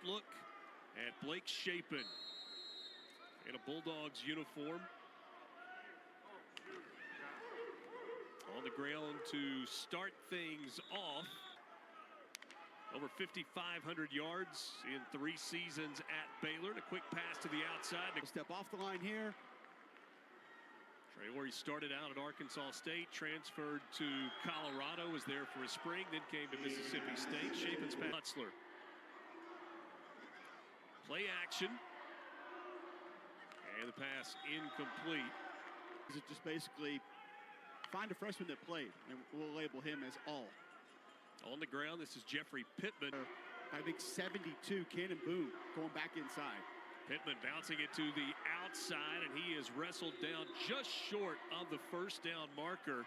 first look at Blake Shapen in a Bulldogs uniform. On the ground to start things off. Over 5,500 yards in 3 seasons at Baylor. And a quick pass to the outside. Step off the line here. Traore started out at Arkansas State, transferred to Colorado, was there for a spring, then came to Mississippi State. Shapen's pass. Hutzler. Play action. And the pass incomplete. Is it just basically find a freshman that played, and we'll label him as all. On the ground, this is Jeffrey Pittman. I think 72, Cannon Boone going back inside. Pittman bouncing it to the outside, and he is wrestled down just short of the first down marker.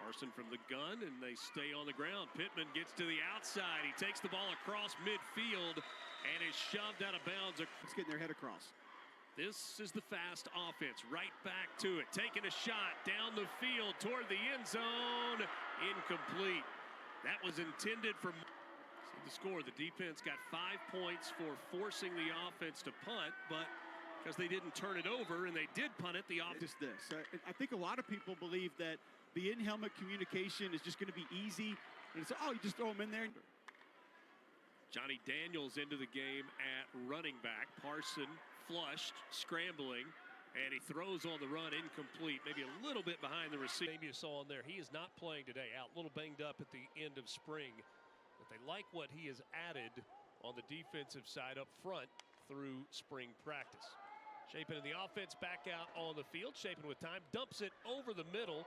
Carson from the gun, and they stay on the ground. Pittman gets to the outside. He takes the ball across midfield and is shoved out of bounds. It's getting their head across. This is the fast offense. Right back to it. Taking a shot down the field toward the end zone. Incomplete. That was intended for... See the score. The defense got 5 points for forcing the offense to punt, but because they didn't turn it over and they did punt it, the offense... I think a lot of people believe that the in-helmet communication is just going to be easy. And it's, oh, you just throw them in there. Johnny Daniels into the game at running back. Parson flushed, scrambling, and he throws on the run, incomplete, maybe a little bit behind the receiver. Maybe you saw on there, he is not playing today, out a little banged up at the end of spring, but they like what he has added on the defensive side up front through spring practice. Shapen in the offense, back out on the field. Shapen with time, dumps it over the middle,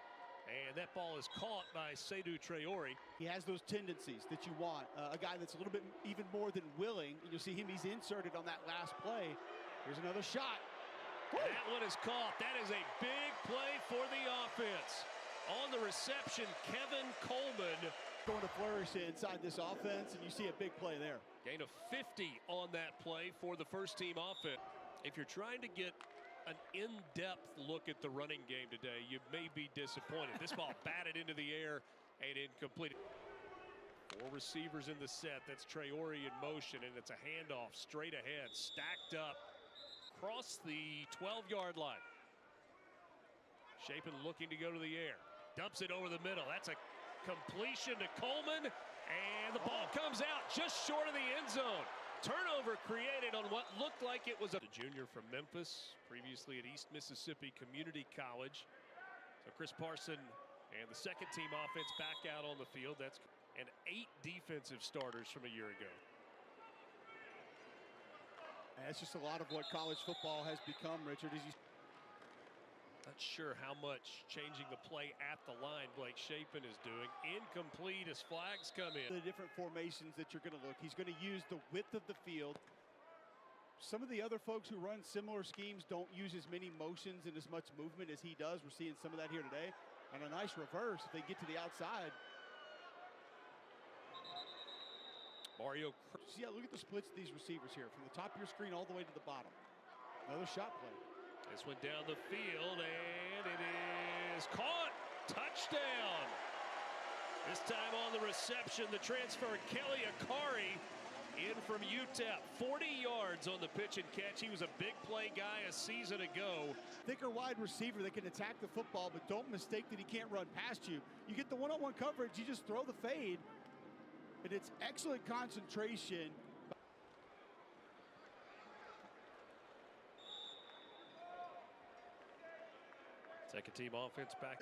and that ball is caught by Seydou Traore. He has those tendencies that you want. A guy that's a little bit even more than willing. You'll see him, he's inserted on that last play. Here's another shot. That one is caught. That is a big play for the offense. On the reception, Kevin Coleman. Going to flourish inside this offense, and you see a big play there. Gain of 50 on that play for the first team offense. If you're trying to get an in-depth look at the running game today, you may be disappointed. This ball batted into the air and incomplete. 4 receivers in the set. That's Traore in motion, and it's a handoff straight ahead, stacked up across the 12-yard line. Shapen looking to go to the air. Dumps it over the middle. That's a completion to Coleman, and the ball comes out just short of the end zone. Turnover created on what looked like it was a junior from Memphis, previously at East Mississippi Community College. So Chris Parson and the second team offense back out on the field. That's and 8 defensive starters from a year ago. And that's just a lot of what college football has become, Richard. Not sure how much changing the play at the line Blake Shapen is doing. Incomplete as flags come in. The different formations that you're going to look. He's going to use the width of the field. Some of the other folks who run similar schemes don't use as many motions and as much movement as he does. We're seeing some of that here today. And a nice reverse if they get to the outside. Mario. See, look at the splits of these receivers here. From the top of your screen all the way to the bottom. Another shot play. This one down the field, and it is caught. Touchdown. This time on the reception, the transfer, Kelly Akari in from UTEP. 40 yards on the pitch and catch. He was a big play guy a season ago. Thicker wide receiver that can attack the football, but don't mistake that he can't run past you. You get the one-on-one coverage, you just throw the fade. And it's excellent concentration. Second team offense back.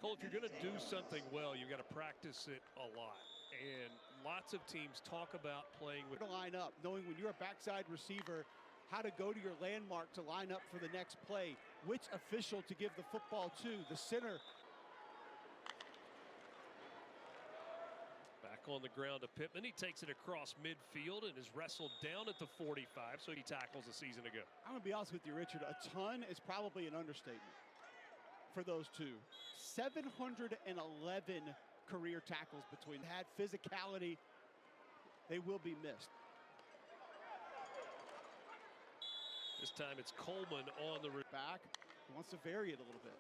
Cole, if you're going to do something well, you've got to practice it a lot. And lots of teams talk about playing with. To line up, knowing when you're a backside receiver, how to go to your landmark to line up for the next play, which official to give the football to, the center. Back on the ground to Pittman. He takes it across midfield and is wrestled down at the 45, so he tackles a season ago. I'm going to be honest with you, Richard. A ton is probably an understatement for those two. 711 career tackles between. Had physicality. They will be missed. This time it's Coleman on the back. He wants to vary it a little bit.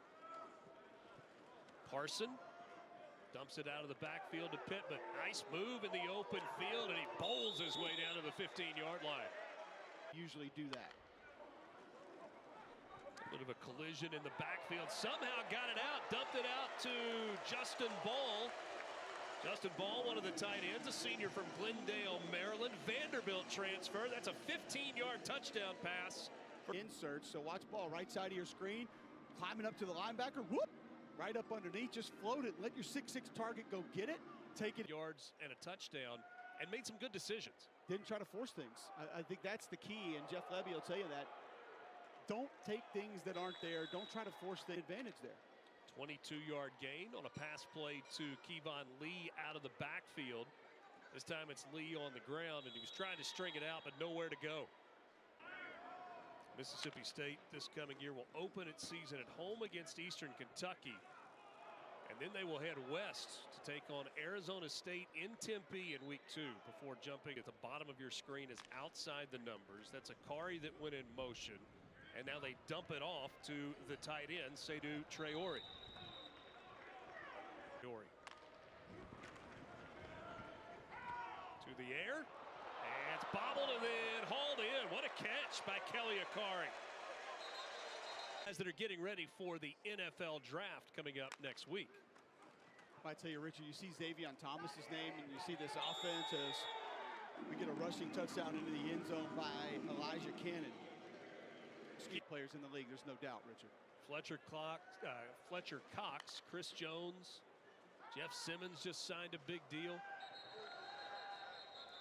Parson Dumps it out of the backfield to Pittman. Nice move in the open field, and he bowls his way down to the 15-yard line. Usually do that. A bit of a collision in the backfield. Somehow got it out. Dumped it out to Justin Ball. Justin Ball, one of the tight ends, a senior from Glendale, Maryland. Vanderbilt transfer. That's a 15-yard touchdown pass. Insert, so watch Ball right side of your screen. Climbing up to the linebacker. Whoop! Right up underneath. Just float it. Let your 6'6" target go get it. Take it. Yards and a touchdown, and made some good decisions. Didn't try to force things. I think that's the key, and Jeff Lebby will tell you that. Don't take things that aren't there. Don't try to force the advantage there. 22-yard gain on a pass play to Kevon Lee out of the backfield. This time it's Lee on the ground, and he was trying to string it out, but nowhere to go. Mississippi State this coming year will open its season at home against Eastern Kentucky. And then they will head west to take on Arizona State in Tempe in week 2 before jumping. At the bottom of your screen is outside the numbers. That's Akari that went in motion. And now they dump it off to the tight end, Seydou Traore. To the air. And it's bobbled and then hauled in. What a catch by Kelly Akari. As that are getting ready for the NFL draft coming up next week. I tell you, Richard, you see Xavier Thomas's name, and you see this offense as we get a rushing touchdown into the end zone by Elijah Cannon. Ski players in the league, there's no doubt, Richard. Fletcher Cox, Chris Jones, Jeff Simmons just signed a big deal.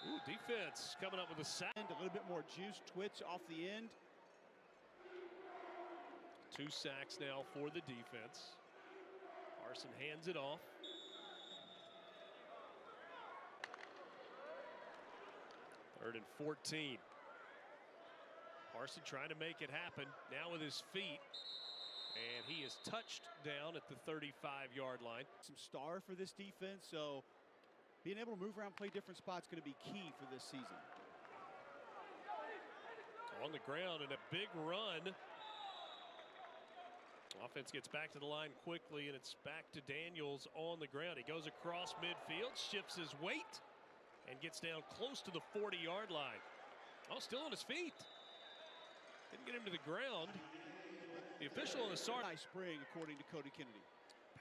Ooh, defense coming up with a sack. A little bit more juice, twitch off the end. 2 sacks now for the defense. Carson hands it off. Third and 14. Carson trying to make it happen now with his feet. And he is touched down at the 35-yard line. Some star for this defense, so being able to move around, play different spots, going to be key for this season. On the ground and a big run. Offense gets back to the line quickly, and it's back to Daniels on the ground. He goes across midfield, shifts his weight, and gets down close to the 40-yard line. Oh, still on his feet. Didn't get him to the ground. The official on the nice spring, according to Cody Kennedy.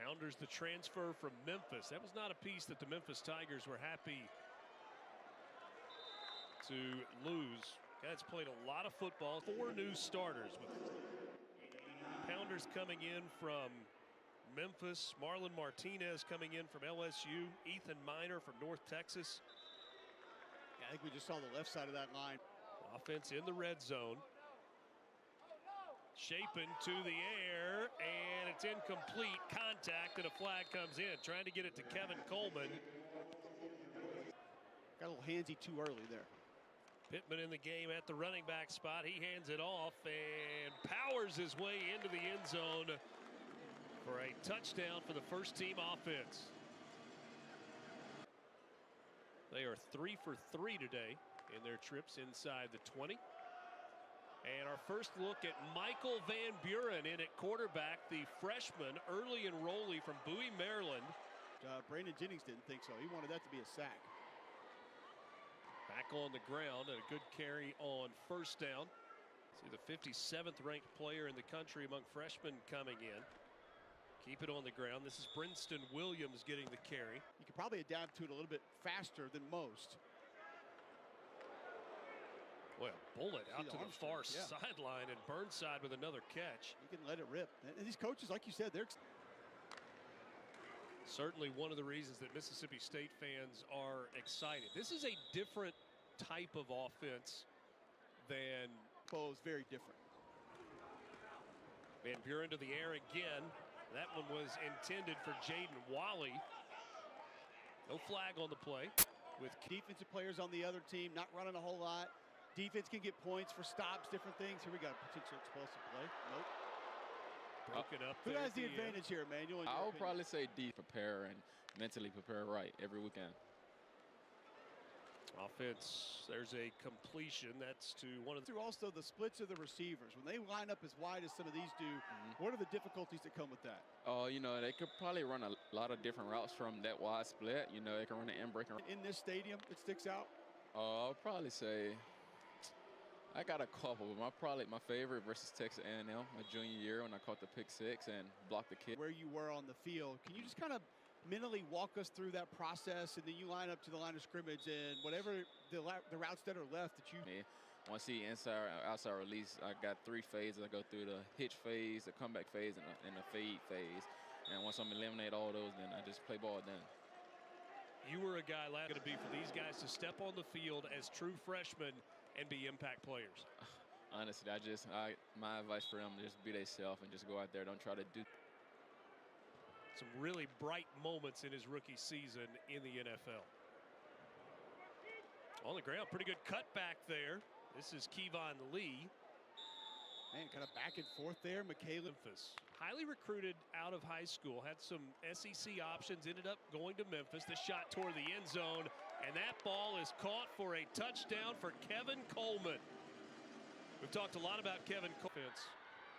Pounders the transfer from Memphis. That was not a piece that the Memphis Tigers were happy to lose. Guy's played a lot of football. 4 new starters with Pounders coming in from Memphis. Marlon Martinez coming in from LSU. Ethan Miner from North Texas. Yeah, I think we just saw the left side of that line. Offense in the red zone. Shapen to the air, and it's incomplete. Contact, and a flag comes in. Trying to get it to Kevin Coleman. Got a little handsy too early there. Pittman in the game at the running back spot. He hands it off and powers his way into the end zone for a touchdown for the first team offense. They are 3 for 3 today in their trips inside the 20. And our first look at Michael Van Buren in at quarterback, the freshman, early enrollee from Bowie, Maryland. Brandon Jennings didn't think so. He wanted that to be a sack. Back on the ground, and a good carry on first down. See the 57th ranked player in the country among freshmen coming in. Keep it on the ground. This is Brinston Williams getting the carry. You could probably adapt to it a little bit faster than most. Well, bullet out to the far sideline, and Burnside with another catch. You can let it rip. And these coaches, like you said, they're certainly one of the reasons that Mississippi State fans are excited. This is a different type of offense than Bo's. Very different. Van Buren to the air again. That one was intended for Jaden Wally. No flag on the play. With defensive players on the other team, not running a whole lot. Defense can get points for stops, different things. Here we got a potential explosive play. Nope. Broken up. Who has the advantage here, Emmanuel? I would probably say D, prepare and mentally prepare right every weekend. Offense, there's a completion. That's to one of the. Through also the splits of the receivers. When they line up as wide as some of these do, what are the difficulties that come with that? Oh, you know, they could probably run a lot of different routes from that wide split. You know, they can run an in-break. In this stadium, it sticks out? I'll probably say I got a couple. My favorite versus Texas A&M, my junior year when I caught the pick six and blocked the kid. Where you were on the field, can you just kind of mentally walk us through that process, and then you line up to the line of scrimmage and whatever the routes that are left that you. Once he inside or outside release, I got 3 phases. I go through the hitch phase, the comeback phase, and the fade phase. And once I'm eliminate all those, then I just play ball then. You were a guy last going to be for these guys to step on the field as true freshmen and be impact players. Honestly, my advice for them is just be themselves and just go out there. Don't try to do. Some really bright moments in his rookie season in the NFL. On the ground, pretty good cutback there. This is Kevon Lee. Man, kind of back and forth there. Michaela. Memphis, highly recruited out of high school, had some SEC options, ended up going to Memphis. The shot toward the end zone, and that ball is caught for a touchdown for Kevin Coleman. We've talked a lot about Kevin Coleman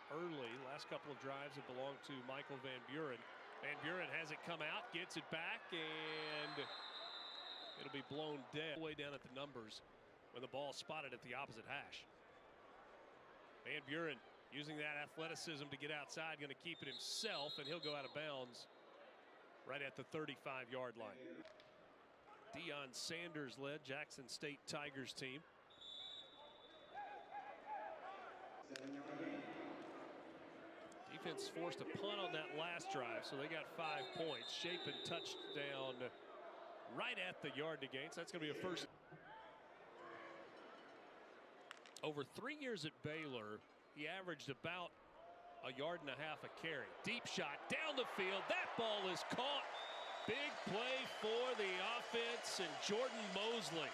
early. Last couple of drives have belonged to Michael Van Buren. Van Buren has it come out, gets it back, and it'll be blown dead. Way down at the numbers when the ball spotted at the opposite hash. Van Buren using that athleticism to get outside, going to keep it himself, and he'll go out of bounds right at the 35-yard line. Deion Sanders led Jackson State Tigers team. Defense forced a punt on that last drive, so they got 5 points. Shapen touchdown right at the yard to gain, so that's going to be a first. Over 3 years at Baylor, he averaged about 1.5 yards a carry. Deep shot down the field. That ball is caught. Big play for the offense and Jordan Mosley.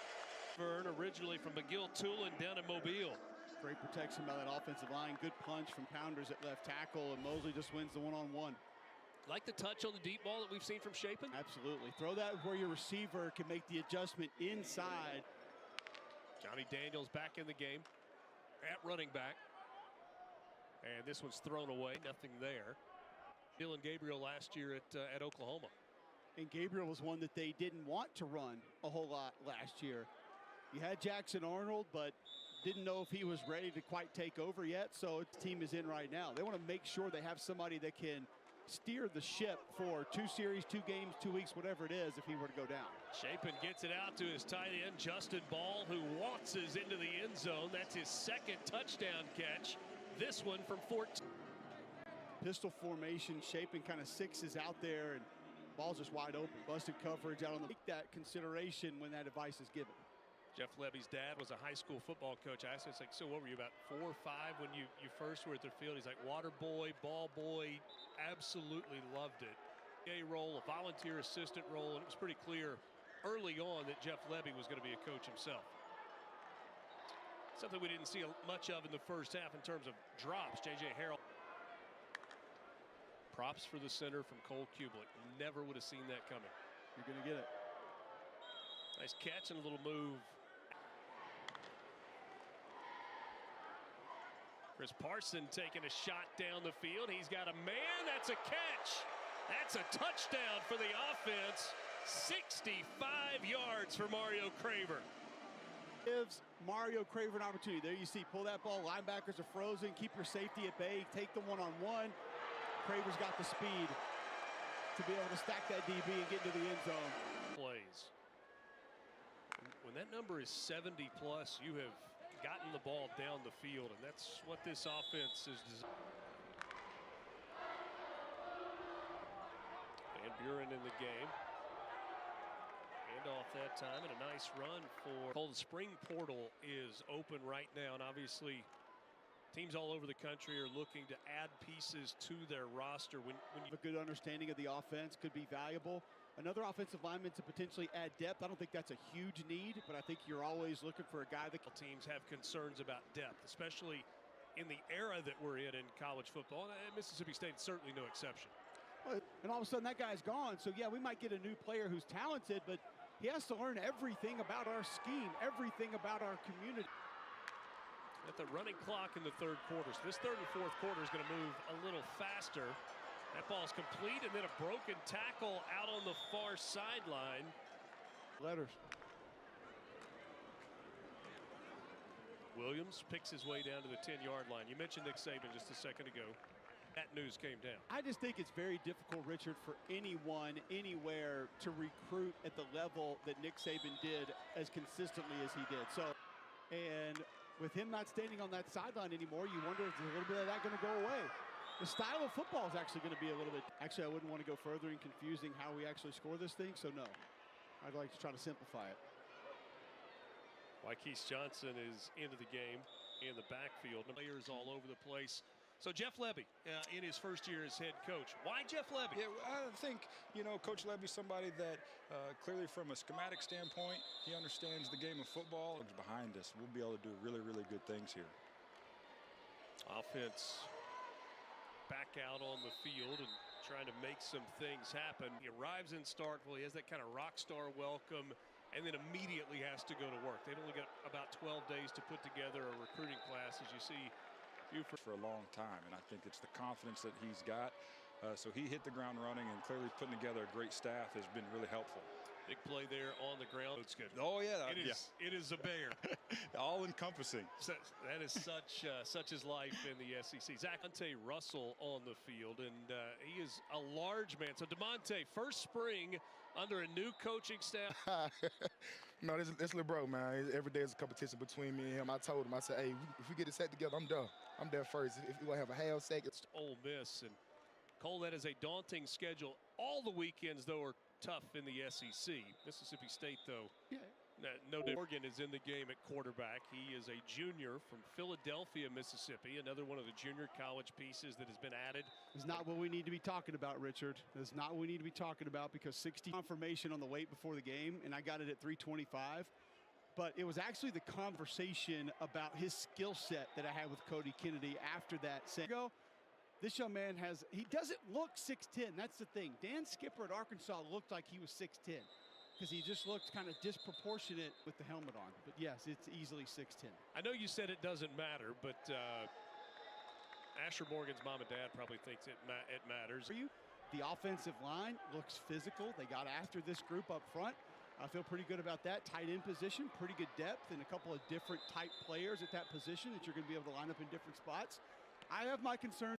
Originally from McGill-Tulane down in Mobile. Great protection by that offensive line. Good punch from Pounders at left tackle, and Mosley just wins the one-on-one. Like the touch on the deep ball that we've seen from Shapen? Absolutely. Throw that where your receiver can make the adjustment inside. Johnny Daniels back in the game at running back. And this one's thrown away. Nothing there. Dillon Gabriel last year at Oklahoma. And Gabriel was one that they didn't want to run a whole lot last year. You had Jackson Arnold, but didn't know if he was ready to quite take over yet, so the team is in right now. They want to make sure they have somebody that can steer the ship for 2 series, 2 games, 2 weeks, whatever it is, if he were to go down. Shapen gets it out to his tight end, Justin Ball, who waltzes into the end zone. That's his second touchdown catch. This one from 14. Pistol formation, Shapen kind of sixes out there, and ball's just wide open. Busted coverage out on the. Take that consideration when that advice is given. Jeff Lebby's dad was a high school football coach. I asked him, like, so what were you, about 4 or 5 when you first were at the field? He's like, water boy, ball boy, absolutely loved it. A role, a volunteer assistant role, and it was pretty clear early on that Jeff Lebby was going to be a coach himself. Something we didn't see much of in the first half in terms of drops. J.J. Harrell. Props for the center from Cole Kublik. Never would have seen that coming. You're going to get it. Nice catch and a little move. Chris Parson taking a shot down the field. He's got a man. That's a catch. That's a touchdown for the offense. 65 yards for Mario Craver. Gives Mario Craver an opportunity. There you see, pull that ball. Linebackers are frozen. Keep your safety at bay. Take the one-on-one. Craver's got the speed to be able to stack that DB and get into the end zone. Plays. When that number is 70 plus, you have gotten the ball down the field, and that's what this offense is designed. Van Buren in the game. Hand off that time, and a nice run for Cold Spring portal is open right now, and obviously teams all over the country are looking to add pieces to their roster. When you have a good understanding of the offense, could be valuable. Another offensive lineman to potentially add depth. I don't think that's a huge need, but I think you're always looking for a guy that teams have concerns about depth, especially in the era that we're in college football. And Mississippi State is certainly no exception. And all of a sudden that guy's gone. So yeah, we might get a new player who's talented, but He has to learn everything about our scheme, everything about our community. At the running clock in the third quarter. So this third and fourth quarter is going to move a little faster. That ball's complete, and then a broken tackle out on the far sideline. Letters. Williams picks his way down to the 10-yard line. You mentioned Nick Saban just a second ago. That news came down. I just think it's very difficult, Richard, for anyone, anywhere to recruit at the level that Nick Saban did as consistently as he did. So, and with him not standing on that sideline anymore, you wonder if a little bit of that going to go away. The style of football is actually going to be a little bit. Actually, I wouldn't want to go further in confusing how we actually score this thing, so no. I'd like to try to simplify it. Wykeese Johnson is into the game in the backfield. Players all over the place. So Jeff Lebby in his first year as head coach. Why Jeff Lebby? Yeah, I think, Coach Lebby's somebody that clearly from a schematic standpoint, he understands the game of football. Behind us, we'll be able to do really, really good things here. Offense back out on the field and trying to make some things happen. He arrives in Starkville. He has that kind of rock star welcome and then immediately has to go to work. They've only got about 12 days to put together a recruiting class, as you see. For a long time, and I think it's the confidence that he's got. So he hit the ground running, and clearly putting together a great staff has been really helpful. Big play there on the ground. It's good. Oh yeah, It is a bear. All encompassing. That is such is life in the SEC. Zachonte Russell on the field, and he is a large man. So DeMonte, first spring under a new coaching staff. No, this little bro, man. Every day is a competition between me and him. I told him, I said, hey, if we get it set together, I'm done. I'm there first. If you want to have a half second. Ole Miss, and Cole, that is a daunting schedule. All the weekends, though, are tough in the SEC. Mississippi State, though, no different. Morgan is in the game at quarterback. He is a junior from Philadelphia, Mississippi. Another one of the junior college pieces that has been added. It's not what we need to be talking about, Richard. It's not what we need to be talking about, because 60 confirmation on the wait before the game, and I got it at 325. But it was actually the conversation about his skill set that I had with Cody Kennedy after that. This young man he doesn't look 6'10". That's the thing. Dan Skipper at Arkansas looked like he was 6'10", because he just looked kind of disproportionate with the helmet on. But yes, it's easily 6'10". I know you said it doesn't matter, but Asher Morgan's mom and dad probably thinks it matters. For you, the offensive line looks physical. They got after this group up front. I feel pretty good about that. Tight end position, pretty good depth, and a couple of different type players at that position that you're going to be able to line up in different spots. I have my concerns.